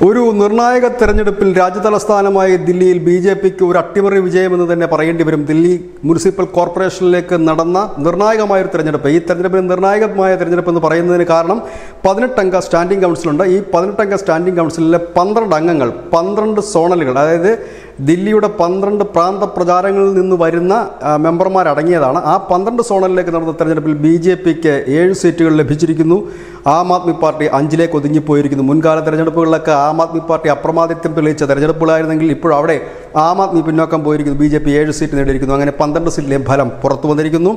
ഒരു നിർണായക തെരഞ്ഞെടുപ്പിൽ രാജ്യതലസ്ഥാനമായ ദില്ലിയിൽ ബി.ജെ.പിക്ക് ഒരു അട്ടിമറി വിജയമെന്ന് തന്നെ പറയേണ്ടി വരും. ദില്ലി മുനിസിപ്പൽ കോർപ്പറേഷനിലേക്ക് നടന്ന നിർണായകമായ ഒരു തെരഞ്ഞെടുപ്പ്. ഈ തെരഞ്ഞെടുപ്പിന് നിർണായകമായ തെരഞ്ഞെടുപ്പ് എന്ന് പറയുന്നതിന് കാരണം 18 അംഗ സ്റ്റാൻഡിംഗ് കൗൺസിലുണ്ട്. ഈ 18 അംഗ സ്റ്റാൻഡിംഗ് കൗൺസിലിലെ 12 അംഗങ്ങൾ 12 സോണലുകൾ, അതായത് ദില്ലിയുടെ 12 പ്രാന്ത പ്രചാരങ്ങളിൽ നിന്ന് വരുന്ന മെമ്പർമാരടങ്ങിയതാണ്. ആ 12 സോണലിലേക്ക് നടന്ന തെരഞ്ഞെടുപ്പിൽ ബി.ജെ.പിക്ക് 7 സീറ്റുകൾ ലഭിച്ചിരിക്കുന്നു. ആം ആദ്മി പാർട്ടി 5ലേക്ക് ഒതുങ്ങിപ്പോയിരിക്കുന്നു. മുൻകാല തെരഞ്ഞെടുപ്പുകളിലൊക്കെ ആം ആദ്മി പാർട്ടി അപ്രമാദിത്വം തെളിയിച്ച തെരഞ്ഞെടുപ്പുകളായിരുന്നെങ്കിൽ ഇപ്പോൾ അവിടെ ആം ആദ്മി പിന്നോക്കം പോയിരിക്കുന്നു. ബി.ജെ.പി 7 സീറ്റ് നേടിയിരിക്കുന്നു. അങ്ങനെ 12 സീറ്റിലെ ഫലം പുറത്തു വന്നിരിക്കുന്നു.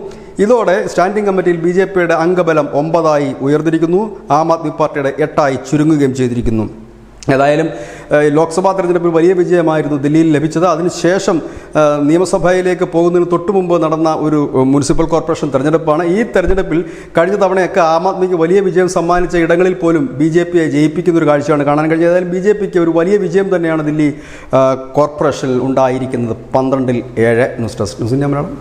ഇതോടെ സ്റ്റാൻഡിംഗ് കമ്മിറ്റിയിൽ ബി.ജെ.പിയുടെ അംഗബലം 9 ഉയർന്നിരിക്കുന്നു. ആം ആദ്മി പാർട്ടിയുടെ 8 ചുരുങ്ങുകയും ചെയ്തിരിക്കുന്നു. ഏതായാലും ലോക്സഭാ തെരഞ്ഞെടുപ്പിൽ വലിയ വിജയമായിരുന്നു ദില്ലിയിൽ ലഭിച്ചത്. അതിനുശേഷം നിയമസഭയിലേക്ക് പോകുന്നതിന് തൊട്ടു മുമ്പ് നടന്ന ഒരു മുനിസിപ്പൽ കോർപ്പറേഷൻ തെരഞ്ഞെടുപ്പാണ്. ഈ തെരഞ്ഞെടുപ്പിൽ കഴിഞ്ഞ തവണയൊക്കെ ആം ആദ്മിക്ക് വലിയ വിജയം സമ്മാനിച്ച ഇടങ്ങളിൽ പോലും ബി.ജെ.പിയെ ജയിപ്പിക്കുന്ന ഒരു കാഴ്ചയാണ് കാണാൻ കഴിഞ്ഞത്. ഏതായാലും ബി.ജെ.പിക്ക് ഒരു വലിയ വിജയം തന്നെയാണ് ദില്ലി കോർപ്പറേഷനിൽ ഉണ്ടായിരിക്കുന്നത്. 12-7. News desk news India Malayalam.